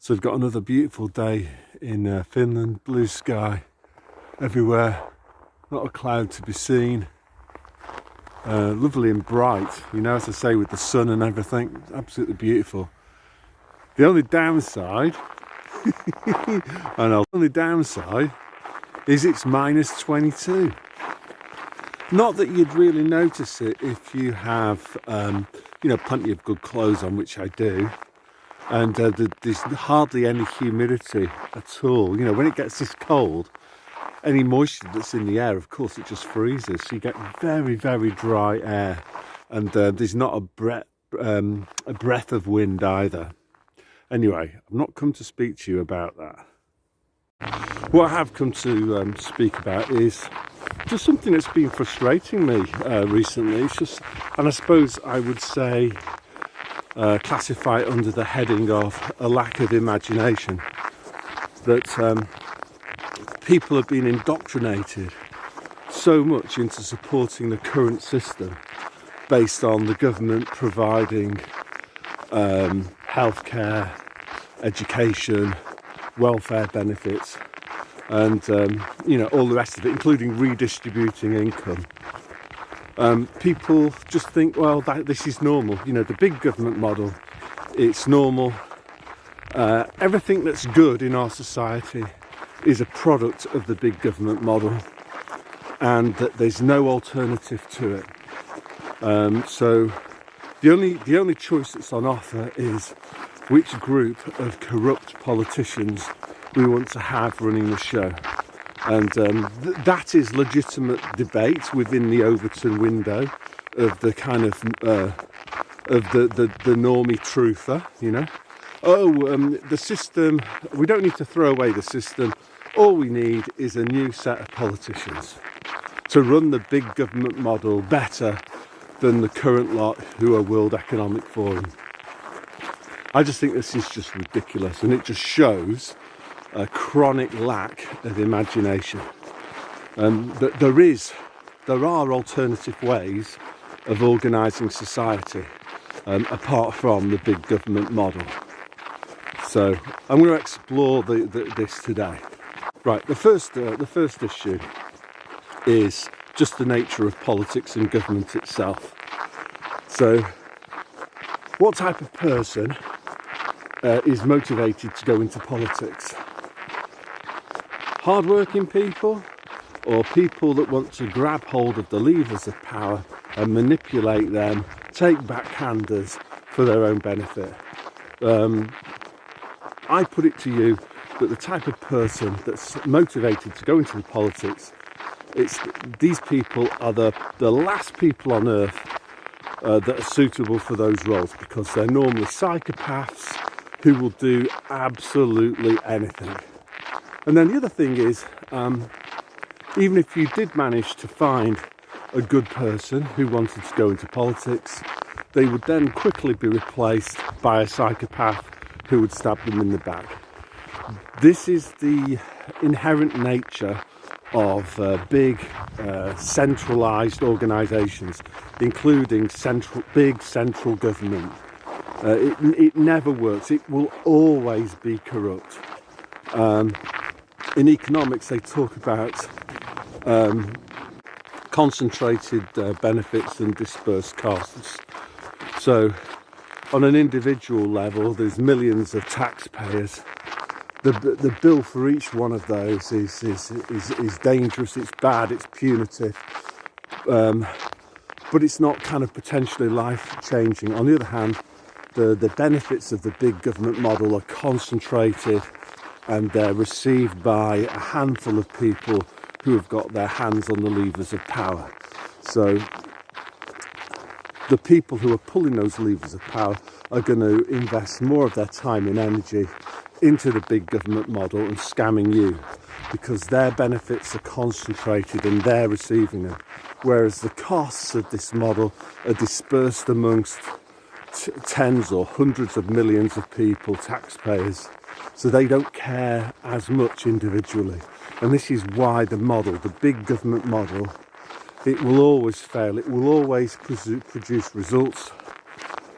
So we've got another beautiful day in Finland, blue sky everywhere, not a cloud to be seen. Lovely and bright, you know, as I say, with the sun and everything, absolutely beautiful. The only downside, is it's minus 22. Not that you'd really notice it if you have, plenty of good clothes on, which I do. And there's hardly any humidity at all. You know, when it gets this cold, any moisture that's in the air, of course, it just freezes. So you get very, very dry air, and there's not a breath of wind either. Anyway, I've not come to speak to you about that. What I have come to speak about is just something that's been frustrating me recently. It's just, and I suppose I would say, classify it under the heading of a lack of imagination. That people have been indoctrinated so much into supporting the current system based on the government providing healthcare, education, welfare benefits, and all the rest of it, including redistributing income. People just think, well, this is normal. You know, the big government model, it's normal. Everything that's good in our society is a product of the big government model, and that there's no alternative to it. So the only choice that's on offer is which group of corrupt politicians we want to have running the show. And that is legitimate debate within the Overton window of the kind of the Normie Truther, you know. The system, we don't need to throw away the system. All we need is a new set of politicians to run the big government model better than the current lot who are World Economic Forum. I just think this is just ridiculous, and it just shows a chronic lack of imagination. That there are alternative ways of organising society apart from the big government model. So I'm going to explore this today. Right, the first issue is just the nature of politics and government itself. So, what type of person is motivated to go into politics? Hard-working people, or people that want to grab hold of the levers of power and manipulate them, take backhanders for their own benefit? I put it to you that the type of person that's motivated to go into politics, these people are the last people on earth that are suitable for those roles, because they're normally psychopaths who will do absolutely anything. And then the other thing is, even if you did manage to find a good person who wanted to go into politics, they would then quickly be replaced by a psychopath who would stab them in the back. This is the inherent nature of big centralised organisations, including big central government. It never works. It will always be corrupt. In economics, they talk about concentrated benefits and dispersed costs. So on an individual level, there's millions of taxpayers. The bill for each one of those is dangerous, it's bad, it's punitive, but it's not kind of potentially life-changing. On the other hand, the benefits of the big government model are concentrated, and they're received by a handful of people who have got their hands on the levers of power. So the people who are pulling those levers of power are going to invest more of their time and energy into the big government model and scamming you, because their benefits are concentrated and they're receiving them, whereas the costs of this model are dispersed amongst tens or hundreds of millions of people, taxpayers, so they don't care as much individually. And this is why the model, the big government model, it will always fail. It will always produce results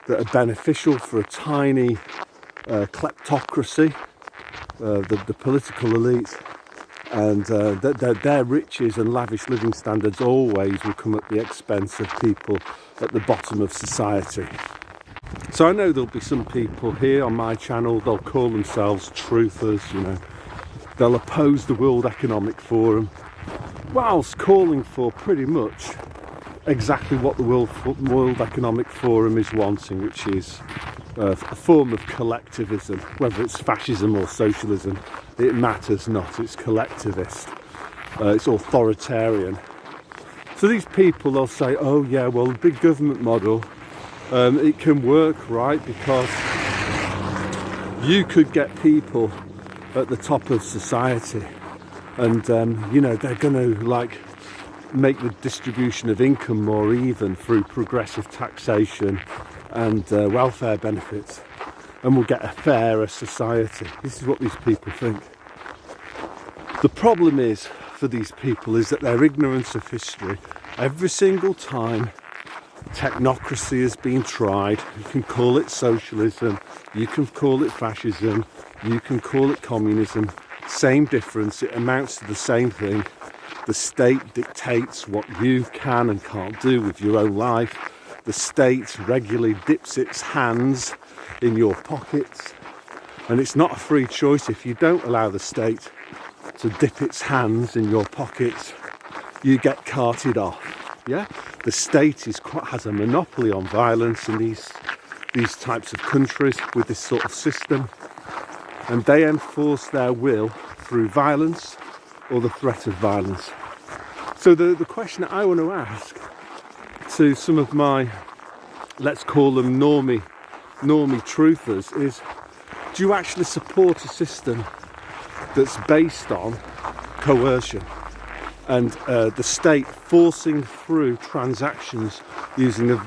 that are beneficial for a tiny kleptocracy, the political elite, and their riches and lavish living standards always will come at the expense of people at the bottom of society. So I know there'll be some people here on my channel, they'll call themselves truthers, you know, they'll oppose the World Economic Forum, whilst calling for pretty much exactly what the World Economic Forum is wanting, which is a form of collectivism. Whether it's fascism or socialism, it matters not. It's collectivist, it's authoritarian. So these people, they'll say, oh yeah, well, the big government model, it can work, right, because you could get people at the top of society, and you know, they're going to like make the distribution of income more even through progressive taxation and welfare benefits, and we'll get a fairer society. This is what these people think. The problem is for these people is that their ignorance of history. Every single time technocracy has been tried, you can call it socialism, you can call it fascism, you can call it communism, same difference, it amounts to the same thing. The state dictates what you can and can't do with your own life. The state regularly dips its hands in your pockets, and it's not a free choice. If you don't allow the state to dip its hands in your pockets, you get carted off. Yeah, the state has a monopoly on violence in these types of countries with this sort of system, and they enforce their will through violence or the threat of violence. So the question that I want to ask to some of my, let's call them Normy Truthers, is, do you actually support a system that's based on coercion and the state forcing through transactions using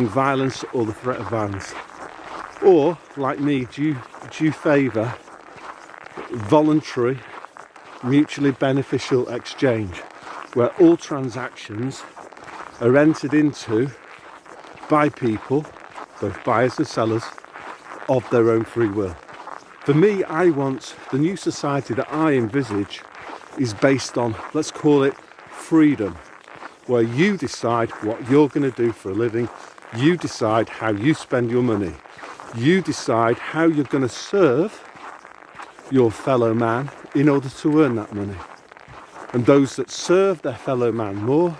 violence or the threat of violence? Or, like me, do you favour voluntary, mutually beneficial exchange, where all transactions are entered into by people, both buyers and sellers, of their own free will? For me, I want the new society that I envisage is based on, let's call it freedom, where you decide what you're going to do for a living, you decide how you spend your money, you decide how you're going to serve your fellow man in order to earn that money. And those that serve their fellow man more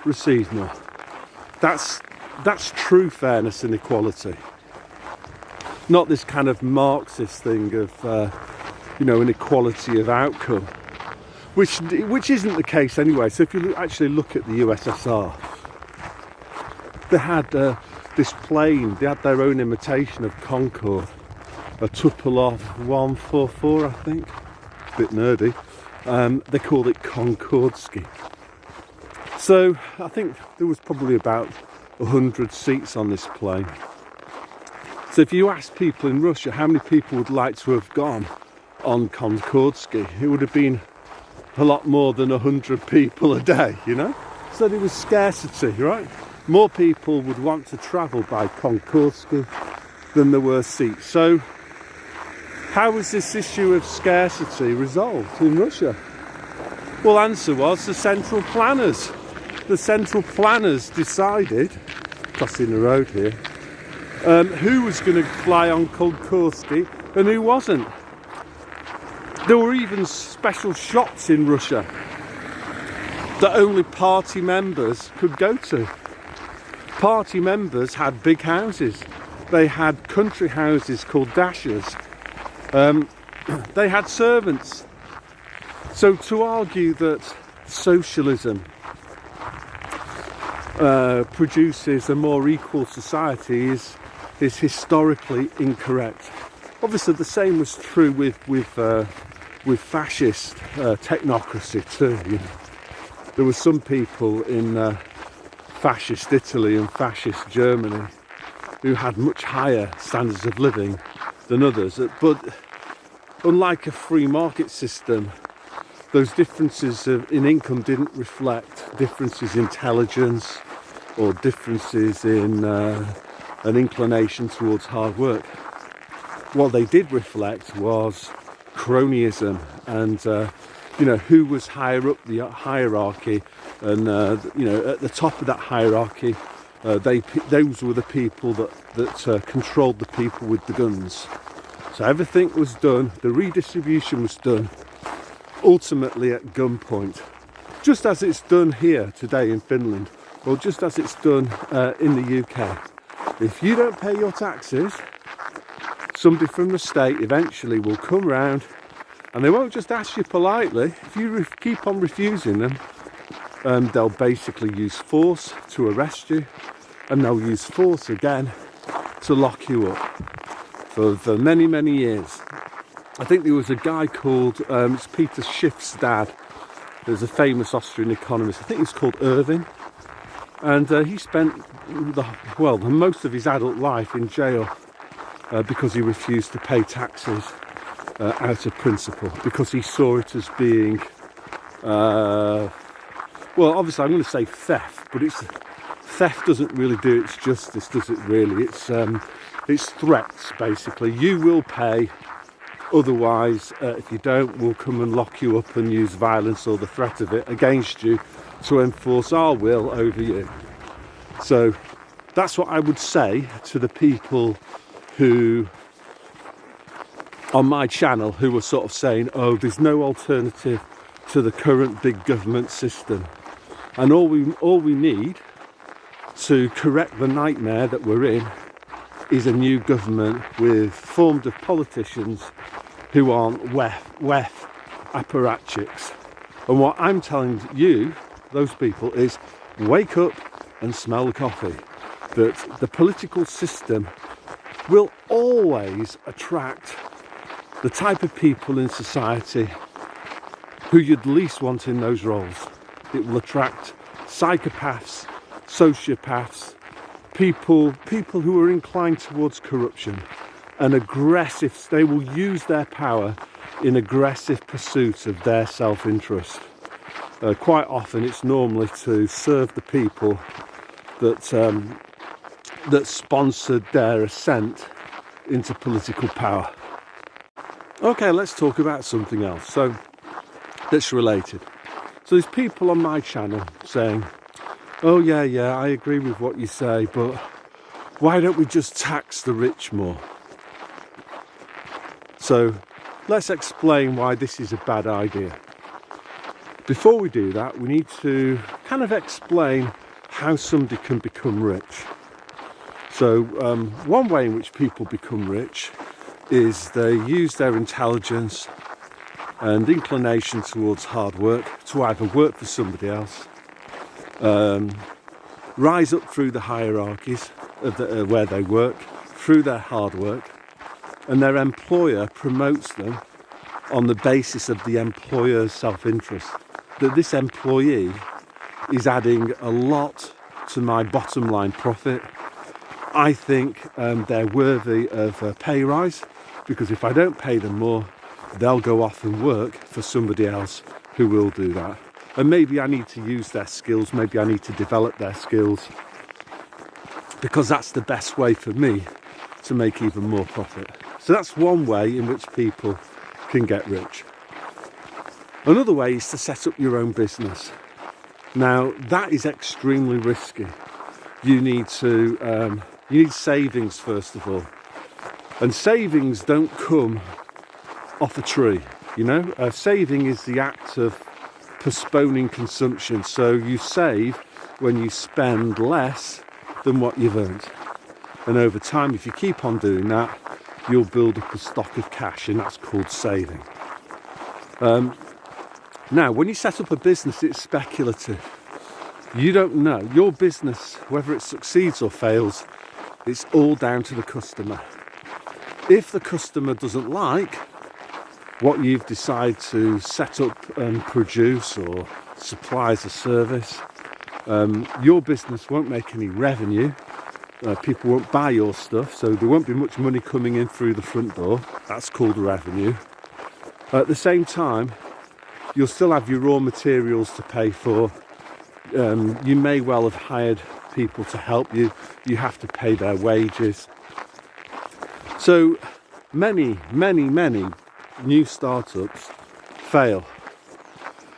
receive more. That's true fairness and equality. Not this kind of Marxist thing of inequality of outcome, which isn't the case anyway. So if you actually look at the USSR, they had this plane, they had their own imitation of Concorde, a Tupolev 144, I think, a bit nerdy. They called it Concordsky. So I think there was probably about 100 seats on this plane. So if you ask people in Russia how many people would like to have gone on Concordsky, it would have been a lot more than 100 people a day, you know? So there was scarcity, right? More people would want to travel by Concordsky than there were seats. So how was this issue of scarcity resolved in Russia? Well, answer was the central planners. The central planners decided, crossing the road here, who was going to fly on Concordsky and who wasn't. There were even special shops in Russia that only party members could go to. Party members had big houses. They had country houses called dashas. They had servants. So to argue that socialism produces a more equal society is historically incorrect. Obviously, the same was true with fascist technocracy too. You know, there were some people in fascist Italy and fascist Germany who had much higher standards of living than others. But unlike a free market system, those differences in income didn't reflect differences in intelligence or differences in an inclination towards hard work. what they did reflect was cronyism and who was higher up the hierarchy, and at the top of that hierarchy, those were the people that controlled the people with the guns. So everything was done, the redistribution was done ultimately at gunpoint, just as it's done here today in Finland, or just as it's done in the UK. If you don't pay your taxes, somebody from the state eventually will come round, and they won't just ask you politely. If you keep on refusing them, they'll basically use force to arrest you, and they'll use force again to lock you up for many, many years. I think there was a guy called, it's Peter Schiff's dad. There's a famous Austrian economist, I think he's called Irving, and he spent the most of his adult life in jail because he refused to pay taxes out of principle, because he saw it as being, obviously I'm going to say theft, but theft doesn't really do its justice, does it really? It's threats, basically. You will pay, otherwise, if you don't, we'll come and lock you up and use violence or the threat of it against you to enforce our will over you. So that's what I would say to the people who, on my channel, who were sort of saying, oh, there's no alternative to the current big government system. And all we need to correct the nightmare that we're in is a new government formed of politicians who aren't WEF apparatchiks. And what I'm telling you, those people, is wake up and smell the coffee. That the political system will always attract the type of people in society who you'd least want in those roles. It will attract psychopaths, sociopaths, people who are inclined towards corruption, and aggressive. They will use their power in aggressive pursuit of their self-interest. Quite often it's normally to serve the people that sponsored their ascent into political power. Okay, let's talk about something else. So that's related. So there's people on my channel saying, oh yeah, I agree with what you say, but why don't we just tax the rich more? So let's explain why this is a bad idea. Before we do that, we need to kind of explain how somebody can become rich. So one way in which people become rich is they use their intelligence and inclination towards hard work to either work for somebody else, rise up through the hierarchies of where they work, through their hard work, and their employer promotes them on the basis of the employer's self-interest. That this employee is adding a lot to my bottom line profit. I think they're worthy of a pay rise, because if I don't pay them more, they'll go off and work for somebody else who will do that. And maybe I need to use their skills, maybe I need to develop their skills, because that's the best way for me to make even more profit. So that's one way in which people can get rich. Another way is to set up your own business. Now that is extremely risky. You need savings first of all, and savings don't come off a tree. Saving is the act of postponing consumption. So you save when you spend less than what you've earned, and over time, if you keep on doing that, you'll build up a stock of cash, and that's called saving. Now, when you set up a business, it's speculative. You don't know. Your business, whether it succeeds or fails, it's all down to the customer. If the customer doesn't like what you've decided to set up and produce or supply as a service, your business won't make any revenue. People won't buy your stuff, so there won't be much money coming in through the front door. That's called revenue. At the same time, you'll still have your raw materials to pay for. You may well have hired people to help you. You have to pay their wages. So many new startups fail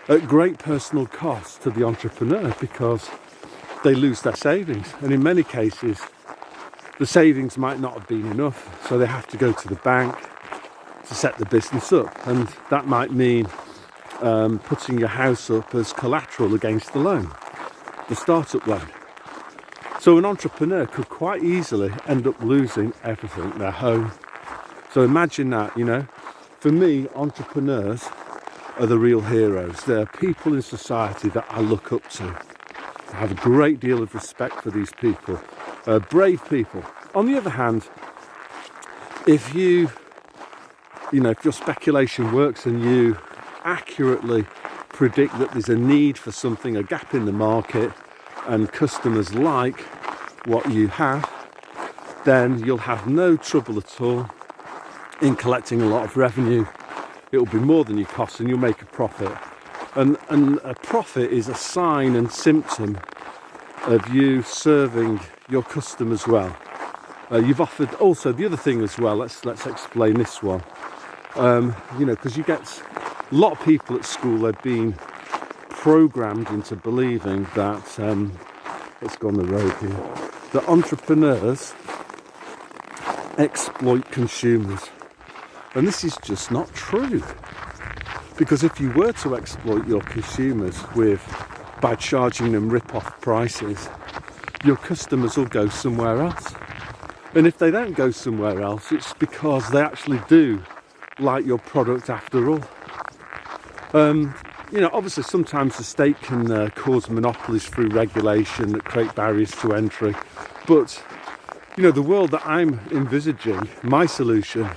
at great personal cost to the entrepreneur because they lose their savings, and in many cases the savings might not have been enough, so they have to go to the bank to set the business up, and that might mean putting your house up as collateral against the loan, the startup loan. So an entrepreneur could quite easily end up losing everything, their home. So imagine that, you know. For me, entrepreneurs are the real heroes. They're people in society that I look up to. I have a great deal of respect for these people, brave people. On the other hand, if your speculation works and you accurately predict that there's a need for something, a gap in the market, and customers like what you have, then you'll have no trouble at all in collecting a lot of revenue. It'll be more than your costs and you'll make a profit. And a profit is a sign and symptom of you serving your customers well. You've offered also the other thing as well. Let's explain this one. Because you get a lot of people at school, they've been programmed into believing that let's go on the road here, that entrepreneurs exploit consumers. And this is just not true. Because if you were to exploit your consumers by charging them rip-off prices, your customers will go somewhere else. And if they don't go somewhere else, it's because they actually do like your product after all. Obviously sometimes the state can cause monopolies through regulation that create barriers to entry. But, the world that I'm envisaging, my solution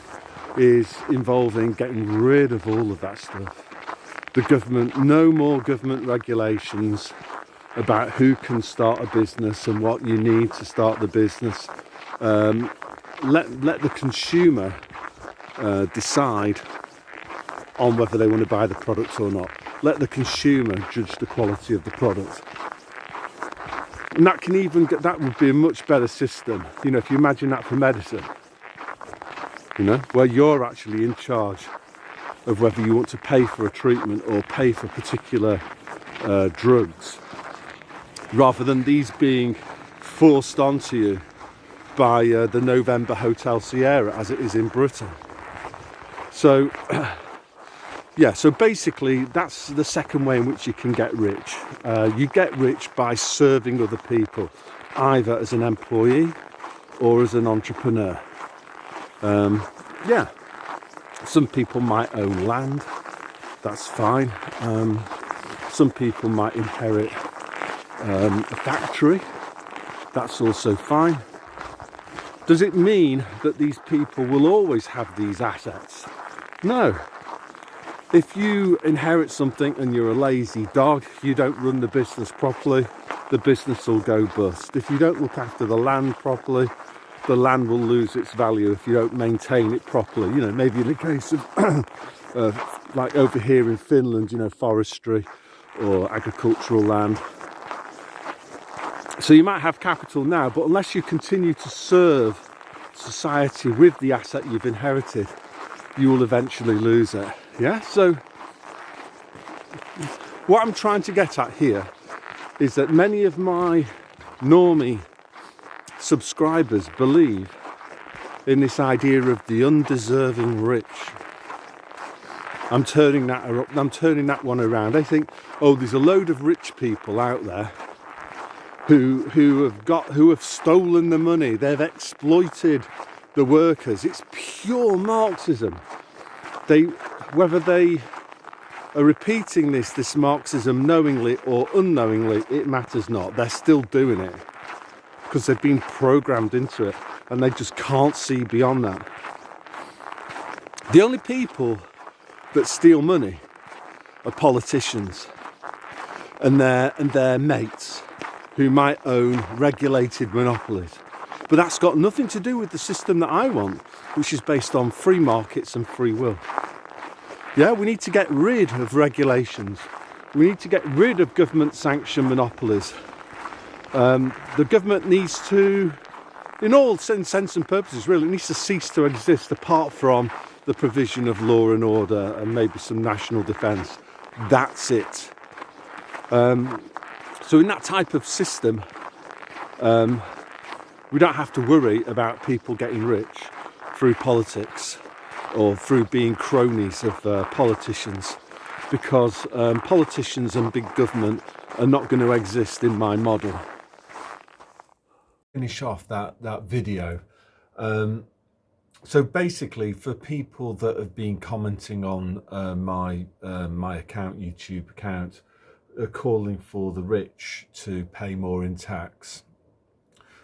is involving getting rid of all of that stuff. The government, no more government regulations about who can start a business and what you need to start the business. Let the consumer decide on whether they want to buy the product or not. Let the consumer judge the quality of the product. And that would be a much better system, if you imagine that for medicine, where you're actually in charge of whether you want to pay for a treatment or pay for particular drugs, rather than these being forced onto you by the November Hotel Sierra, as it is in Britain. So, so basically that's the second way in which you can get rich. You get rich by serving other people, either as an employee or as an entrepreneur. Some people might own land, that's fine. Some people might inherit a factory, that's also fine. Does it mean that these people will always have these assets? No. If you inherit something and you're a lazy dog, you don't run the business properly, the business will go bust. If you don't look after the land properly, the land will lose its value if you don't maintain it properly. Maybe in the case of like over here in Finland, forestry or agricultural land. So you might have capital now, but unless you continue to serve society with the asset you've inherited, you will eventually lose it. Yeah, so what I'm trying to get at here is that many of my Normie subscribers believe in this idea of the undeserving rich. I'm turning that one around. I think, there's a load of rich people out there who have stolen the money. They've exploited the workers. It's pure Marxism. Whether they are repeating this Marxism knowingly or unknowingly, it matters not. They're still doing it because they've been programmed into it and they just can't see beyond that. The only people that steal money are politicians and their mates who might own regulated monopolies. But that's got nothing to do with the system that I want, which is based on free markets and free will. Yeah, we need to get rid of regulations. We need to get rid of government-sanctioned monopolies. The government needs to in all sense and purposes, really. It needs to cease to exist apart from the provision of law and order and maybe some national defence. That's it. So in that type of system, we don't have to worry about people getting rich through politics or through being cronies of politicians, because politicians and big government are not going to exist in my model. Finish off that video. So basically, for people that have been commenting on my account, YouTube account, calling for the rich to pay more in tax,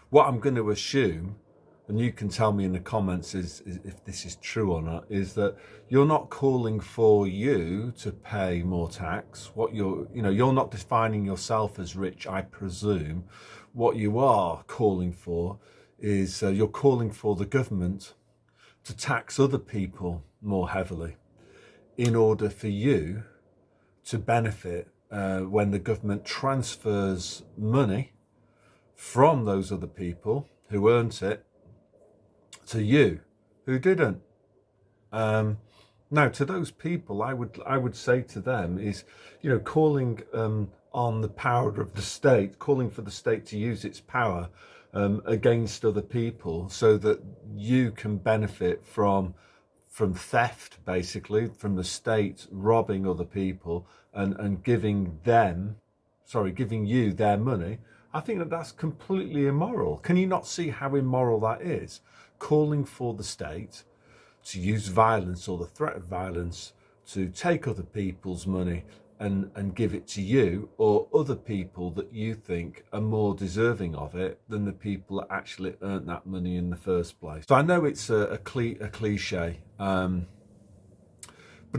what I'm going to assume, and you can tell me in the comments is if this is true or not, is that you're not calling for you to pay more tax. What you're not defining yourself as rich, I presume. What you are calling for is you're calling for the government to tax other people more heavily in order for you to benefit when the government transfers money from those other people who earned it to you who didn't. Now, to those people, I would say to them is, calling on the power of the state, calling for the state to use its power against other people so that you can benefit from theft, basically, from the state robbing other people and giving you their money. I think that's completely immoral. Can you not see how immoral that is? Calling for the state to use violence or the threat of violence to take other people's money and give it to you or other people that you think are more deserving of it than the people that actually earned that money in the first place. So I know it's a cliche, but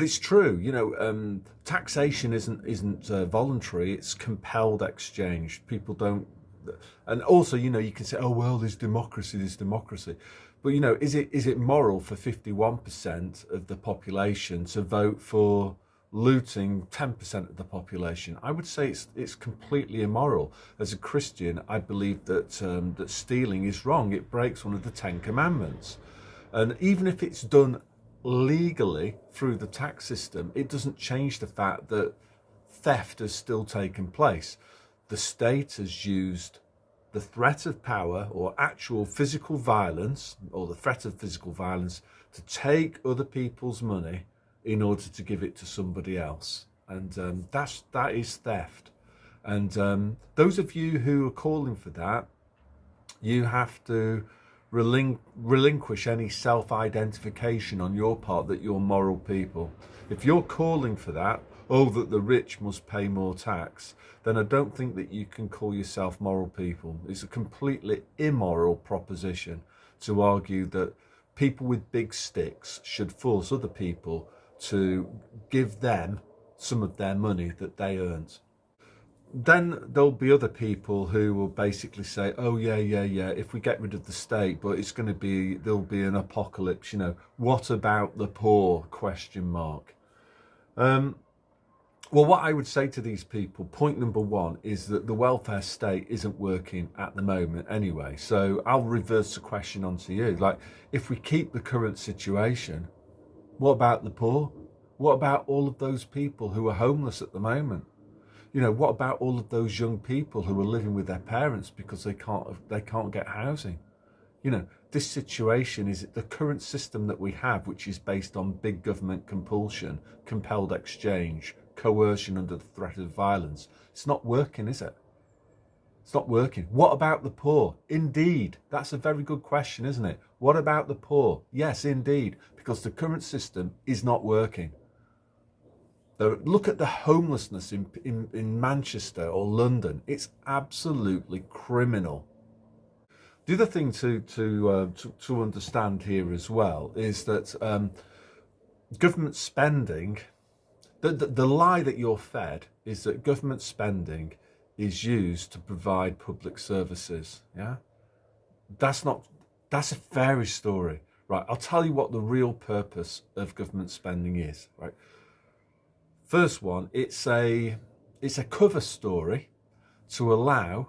it's true. Taxation isn't voluntary; it's compelled exchange. People don't, and also, you can say, oh well, there's democracy, but is it moral for 51% of the population to vote for looting 10% of the population? I would say it's completely immoral. As a Christian, I believe that that stealing is wrong. It breaks one of the 10 commandments, and even if it's done legally through the tax system, it doesn't change the fact that theft has still taken place. The state has used the threat of power or actual physical violence or the threat of physical violence to take other people's money in order to give it to somebody else, and that is theft. And those of you who are calling for that, you have to relinquish any self-identification on your part that you're moral people. If you're calling for that, that the rich must pay more tax, then I don't think that you can call yourself moral people. It's a completely immoral proposition to argue that people with big sticks should force other people to give them some of their money that they earned. Then there'll be other people who will basically say, oh yeah, if we get rid of the state, but there'll be an apocalypse, what about the poor, ? Well, what I would say to these people, point number one, is that the welfare state isn't working at the moment anyway. So I'll reverse the question onto you. Like, if we keep the current situation, what about the poor? What about all of those people who are homeless at the moment? What about all of those young people who are living with their parents because they can't get housing? This situation is the current system that we have, which is based on big government compulsion, compelled exchange, coercion under the threat of violence. It's not working, is it? It's not working. What about the poor? Indeed, that's a very good question, isn't it? What about the poor? Yes, indeed, because the current system is not working. Look at the homelessness in Manchester or London. It's absolutely criminal. The other thing to understand here as well is that government spending, the lie that you're fed is that government spending is used to provide public services. Yeah, that's a fairy story, right? I'll tell you what the real purpose of government spending is, right? First one, it's a cover story to allow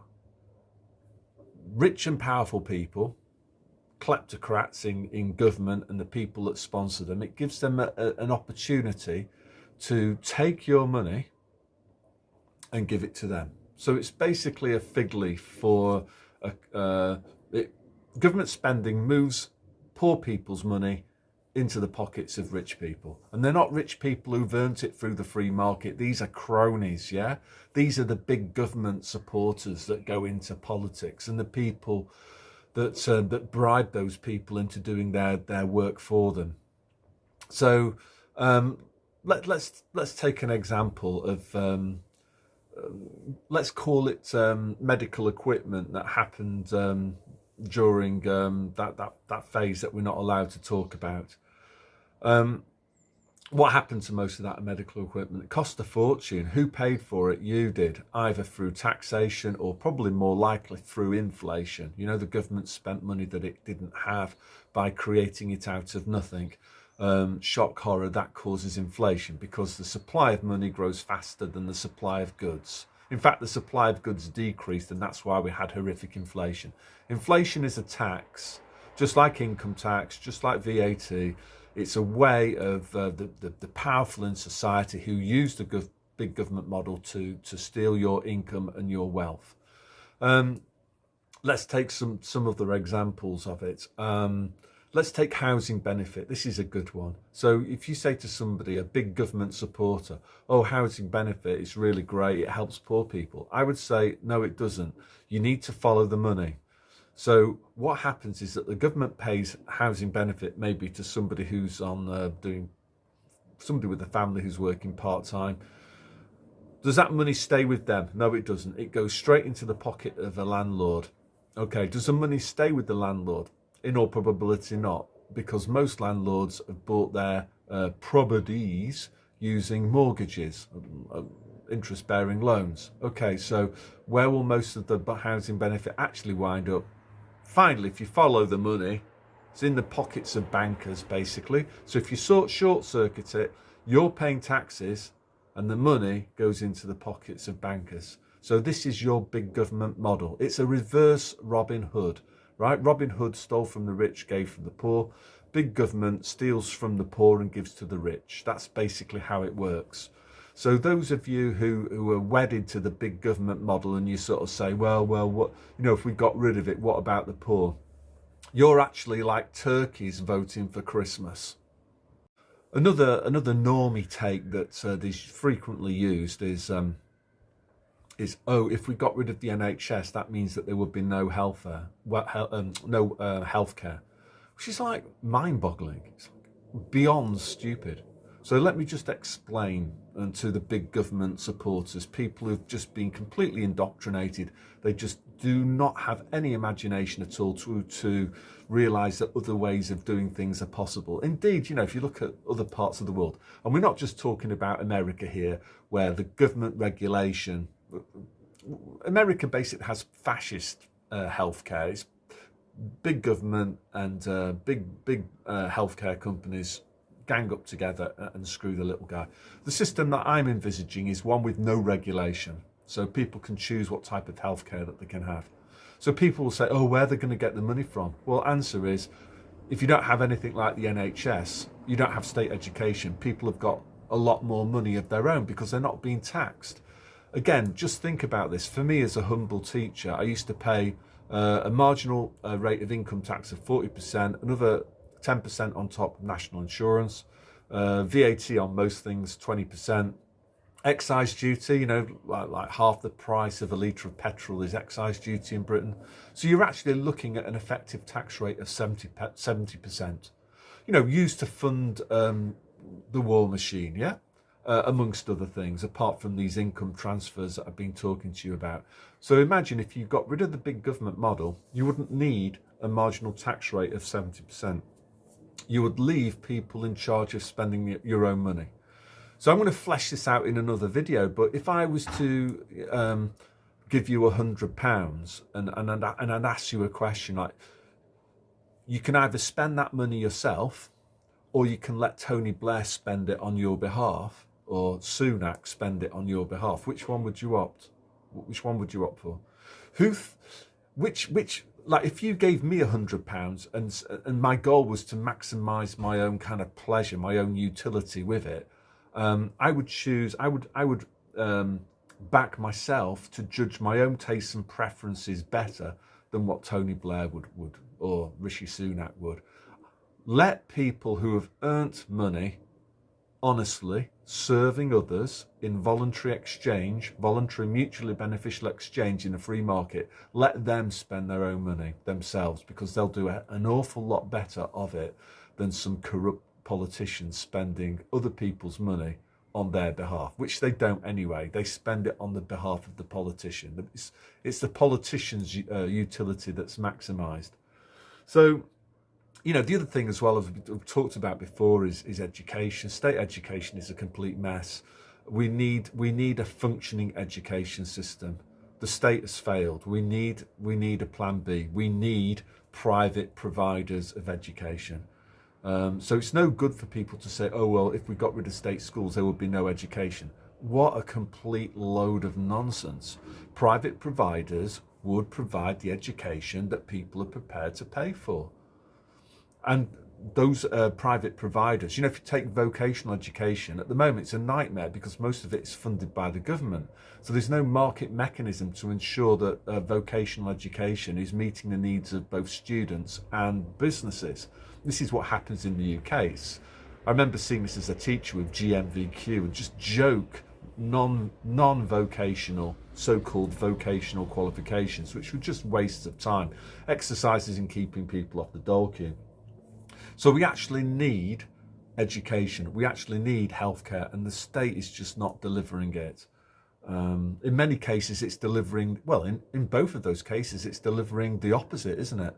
rich and powerful people kleptocrats in government and the people that sponsor them. It gives them an opportunity to take your money and give it to them. So it's basically a fig leaf for government spending moves poor people's money into the pockets of rich people. And they're not rich people who've earned it through the free market. These are cronies, yeah? These are the big government supporters that go into politics and the people that bribe those people into doing their work for them. So let's take an example of let's call it medical equipment that happened during that phase that we're not allowed to talk about. What happened to most of that medical equipment? It cost a fortune. Who paid for it? You did, either through taxation or probably more likely through inflation. You know, the government spent money that it didn't have by creating it out of nothing. Shock horror, that causes inflation because the supply of money grows faster than the supply of goods. In fact, the supply of goods decreased, and that's why we had horrific inflation. Inflation is a tax, just like income tax, just like VAT. It's a way of the powerful in society who use the big government model to steal your income and your wealth. Let's take some other examples of it. Let's take housing benefit. This is a good one. So if you say to somebody, a big government supporter, oh, housing benefit is really great, it helps poor people, I would say, no, it doesn't. You need to follow the money. So what happens is that the government pays housing benefit maybe to somebody who's on somebody with a family who's working part-time. Does that money stay with them? No, it doesn't. It goes straight into the pocket of a landlord. Okay, does the money stay with the landlord? In all probability not, because most landlords have bought their properties using mortgages, interest-bearing loans. Okay, so where will most of the housing benefit actually wind up? Finally, if you follow the money, it's in the pockets of bankers, basically. So if you short-circuit it, you're paying taxes and the money goes into the pockets of bankers. So this is your big government model. It's a reverse Robin Hood. Right? Robin Hood stole from the rich, gave from the poor. Big government steals from the poor and gives to the rich. That's basically how it works. So those of you who are wedded to the big government model and you sort of say, well, what, you know, if we got rid of it, what about the poor? You're actually like turkeys voting for Christmas. Another normie take that is frequently used is if we got rid of the NHS, that means that there would be no healthcare, which is like mind-boggling. It's like beyond stupid. So let me just explain to the big government supporters, people who've just been completely indoctrinated. They just do not have any imagination at all to realise that other ways of doing things are possible. Indeed, you know, if you look at other parts of the world, and we're not just talking about America here, where the government regulation, America basically has fascist healthcare. It's big government and big healthcare companies gang up together and screw the little guy. The system that I'm envisaging is one with no regulation, so people can choose what type of healthcare that they can have. So people will say, oh, where are they going to get the money from? Well, answer is, if you don't have anything like the NHS, you don't have state education. People have got a lot more money of their own because they're not being taxed. Again, just think about this. For me as a humble teacher, I used to pay a marginal rate of income tax of 40%, another 10% on top of national insurance, VAT on most things 20%, excise duty, you know, like half the price of a litre of petrol is excise duty in Britain. So you're actually looking at an effective tax rate of 70%, you know, used to fund the war machine, yeah? Amongst other things, apart from these income transfers that I've been talking to you about. So imagine if you got rid of the big government model, you wouldn't need a marginal tax rate of 70%. You would leave people in charge of spending your own money. So I'm going to flesh this out in another video, but if I was to give you £100 and I'd ask you a question like, you can either spend that money yourself, or you can let Tony Blair spend it on your behalf, or Sunak spend it on your behalf. Which one would you opt? Which one would you opt for? Which like if you gave me £100 and my goal was to maximize my own kind of pleasure, my own utility with it, I would back myself to judge my own tastes and preferences better than what Tony Blair would or Rishi Sunak would. Let people who have earned money honestly serving others in voluntary exchange, voluntary mutually beneficial exchange in a free market, let them spend their own money themselves, because they'll do an awful lot better of it than some corrupt politicians spending other people's money on their behalf, which they don't anyway. They spend it on the behalf of the politician. It's the politician's utility that's maximised. So, you know, the other thing as well, as we've talked about before, is education. State education is a complete mess. We need a functioning education system. The state has failed. We need a plan B. We need private providers of education. So it's no good for people to say, oh, well, if we got rid of state schools, there would be no education. What a complete load of nonsense. Private providers would provide the education that people are prepared to pay for. And those private providers, you know, if you take vocational education, at the moment it's a nightmare because most of it is funded by the government. So there's no market mechanism to ensure that vocational education is meeting the needs of both students and businesses. This is what happens in the UK. I remember seeing this as a teacher with GMVQ and just joke non-vocational, so-called vocational qualifications, which were just wastes of time, exercises in keeping people off the dole queue. So we actually need education, we actually need healthcare, and the state is just not delivering it. In many cases it's delivering, well, in both of those cases it's delivering the opposite, isn't it?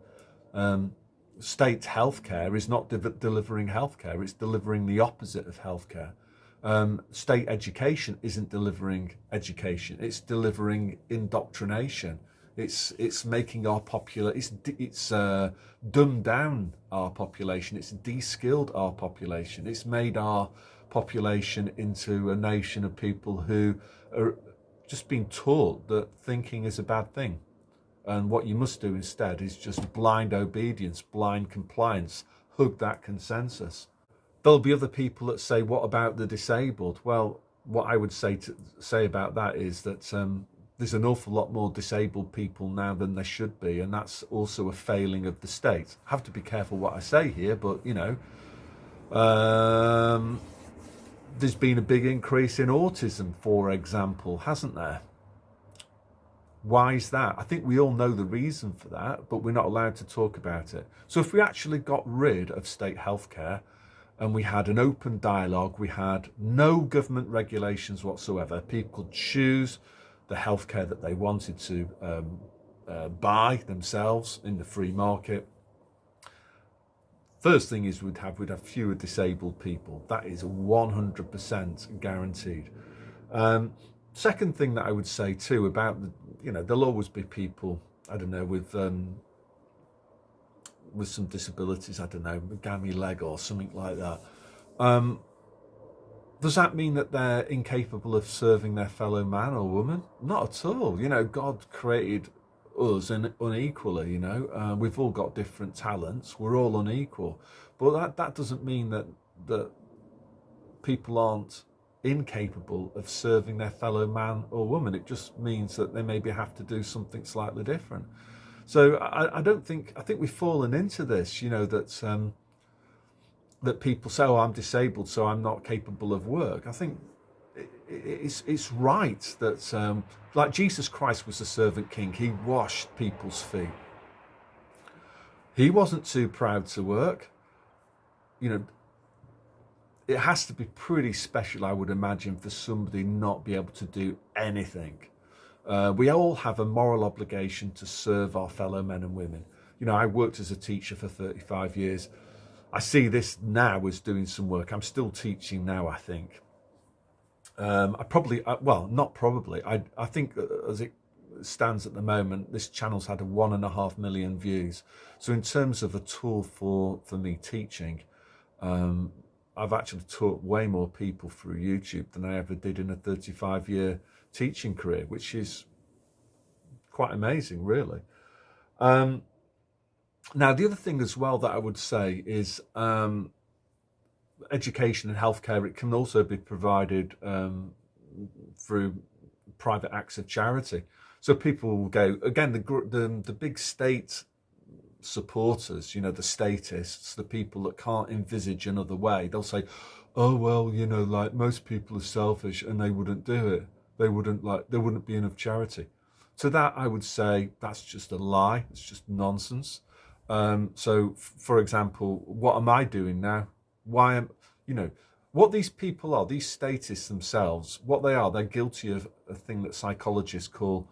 State healthcare is not delivering healthcare, it's delivering the opposite of healthcare. State education isn't delivering education, it's delivering indoctrination. It's making our it's dumbed down our population, it's de-skilled our population, it's made our population into a nation of people who are just being taught that thinking is a bad thing. And what you must do instead is just blind obedience, blind compliance, hug that consensus. There'll be other people that say, what about the disabled? Well, what I would say about that is that there's an awful lot more disabled people now than there should be, and that's also a failing of the state. I have to be careful what I say here, but, you know, there's been a big increase in autism, for example, hasn't there? Why is that? I think we all know the reason for that, but we're not allowed to talk about it. So if we actually got rid of state healthcare and we had an open dialogue, we had no government regulations whatsoever, people could choose the healthcare that they wanted to buy themselves in the free market. First thing is we'd have fewer disabled people. That is 100% guaranteed. Second thing that I would say too about there'll always be people, I don't know, with some disabilities, I don't know, a gammy leg or something like that. Does that mean that they're incapable of serving their fellow man or woman? Not at all. You know, God created us unequally, you know. We've all got different talents. We're all unequal. But that doesn't mean that people aren't incapable of serving their fellow man or woman. It just means that they maybe have to do something slightly different. So I think we've fallen into this, you know, that people say, oh, I'm disabled, so I'm not capable of work. I think it's right that, like Jesus Christ was the servant king. He washed people's feet. He wasn't too proud to work. You know, it has to be pretty special, I would imagine, for somebody not be able to do anything. We all have a moral obligation to serve our fellow men and women. You know, I worked as a teacher for 35 years. I see this now as doing some work. I'm still teaching now, I think. I think as it stands at the moment, this channel's had 1.5 million views. So in terms of a tool for me teaching, I've actually taught way more people through YouTube than I ever did in a 35-year teaching career, which is quite amazing, really. Now, the other thing as well that I would say is education and healthcare. It can also be provided through private acts of charity. So people will go again. The big state supporters, the statists, the people that can't envisage another way. They'll say, "Oh well, like most people are selfish, and they wouldn't do it. They wouldn't there wouldn't be enough charity." To that, I would say that's just a lie. It's just nonsense. So, for example, what am I doing now? Why am what these people are? These statists themselves, what they are, they're guilty of a thing that psychologists call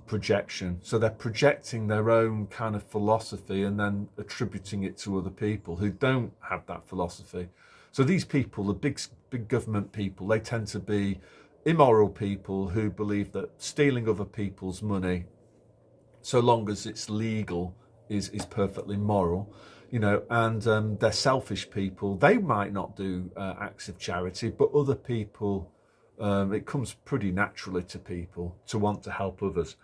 projection. So they're projecting their own kind of philosophy and then attributing it to other people who don't have that philosophy. So these people, the big government people, they tend to be immoral people who believe that stealing other people's money, so long as it's legal, is perfectly moral, and they're selfish people. They might not do acts of charity, but other people, it comes pretty naturally to people to want to help others.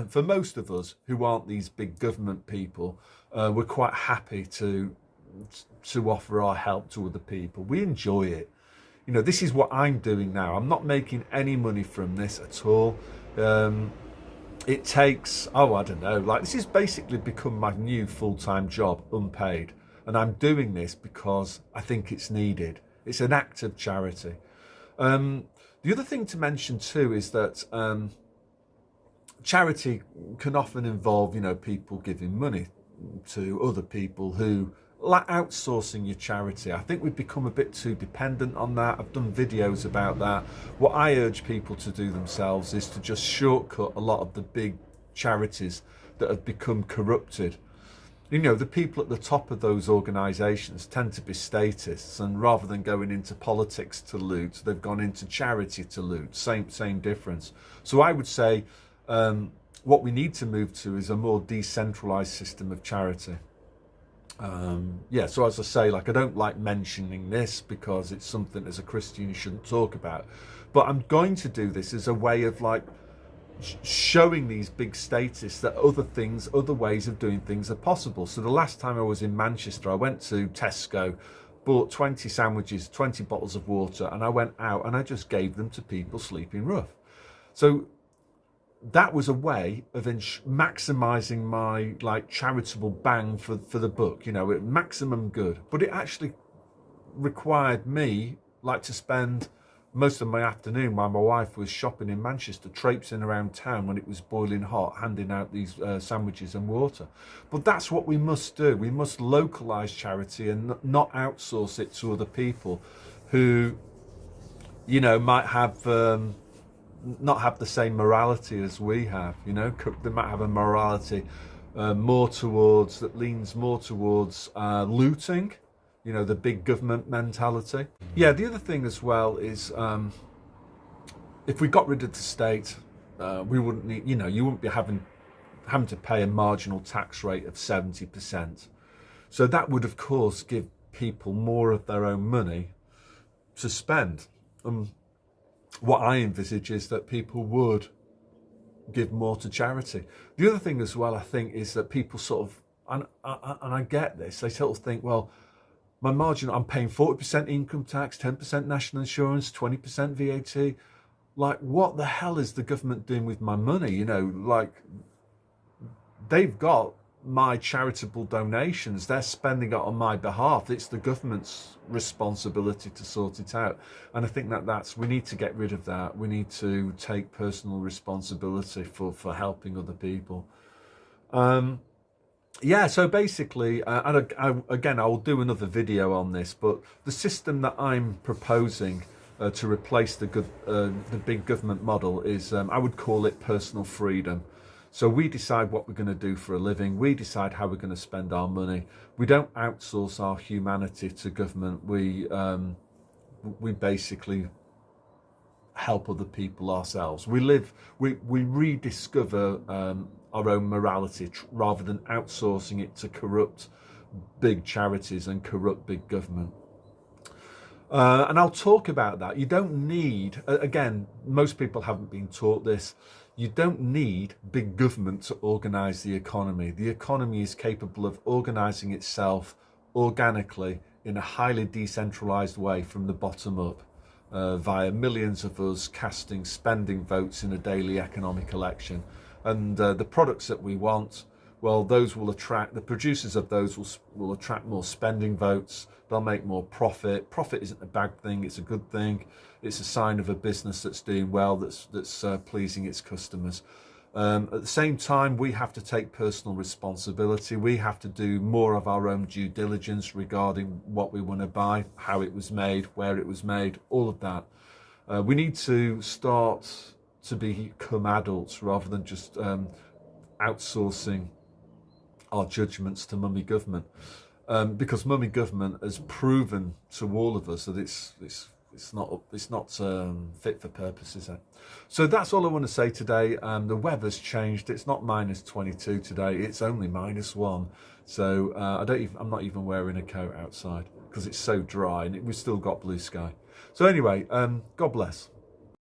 For most of us who aren't these big government people, we're quite happy to offer our help to other people. We enjoy it. This is what I'm doing now. I'm not making any money from this at all. It takes, I don't know, this has basically become my new full-time job, unpaid. And I'm doing this because I think it's needed. It's an act of charity. The other thing to mention too is that charity can often involve, people giving money to other people who outsourcing your charity. I think we've become a bit too dependent on that. I've done videos about that. What I urge people to do themselves is to just shortcut a lot of the big charities that have become corrupted. The people at the top of those organisations tend to be statists, and rather than going into politics to loot, they've gone into charity to loot. Same difference. So I would say what we need to move to is a more decentralised system of charity. So as I say, I don't like mentioning this because it's something as a Christian you shouldn't talk about, but I'm going to do this as a way of showing these big statists that other ways of doing things are possible. So the last time I was in Manchester, I went to Tesco, bought 20 sandwiches, 20 bottles of water, and I went out and I just gave them to people sleeping rough. So that was a way of maximising my charitable bang for the buck, maximum good. But it actually required me to spend most of my afternoon while my wife was shopping in Manchester, traipsing around town when it was boiling hot, handing out these sandwiches and water. But that's what we must do. We must localise charity and not outsource it to other people who, might have not have the same morality as we have. They might have a morality that leans more towards looting, the big government mentality. The other thing as well is if we got rid of the state, we wouldn't need, you wouldn't be having to pay a marginal tax rate of 70%. So that would of course give people more of their own money to spend. What I envisage is that people would give more to charity. The other thing as well, I think, is that people sort of, and I get this, they sort of think, well, my margin, I'm paying 40% income tax, 10% national insurance, 20% VAT. What the hell is the government doing with my money? They've got my charitable donations. They're spending it on my behalf. It's the government's responsibility to sort it out. And I think we need to get rid of that. We need to take personal responsibility for helping other people. So basically, again, I will do another video on this, but the system that I'm proposing to replace the big government model is, I would call it personal freedom. So we decide what we're going to do for a living. We decide how we're going to spend our money. We don't outsource our humanity to government. We basically help other people ourselves. We rediscover our own morality rather than outsourcing it to corrupt big charities and corrupt big government. And I'll talk about that. You don't need, again, most people haven't been taught this. You don't need big government to organise the economy. The economy is capable of organising itself organically in a highly decentralised way from the bottom up, via millions of us casting spending votes in a daily economic election. And the products that we want, well, those will attract, the producers of those will attract more spending votes. They'll make more profit. Profit isn't a bad thing, it's a good thing. It's a sign of a business that's doing well, that's pleasing its customers. At the same time, we have to take personal responsibility. We have to do more of our own due diligence regarding what we want to buy, how it was made, where it was made, all of that. We need to start to become adults rather than just outsourcing our judgments to mummy government, because mummy government has proven to all of us that it's not fit for purpose, is it? So that's all I want to say today. The weather's changed. It's not -22 today. It's only -1. So I'm not even wearing a coat outside because it's so dry and we've still got blue sky. So anyway, God bless.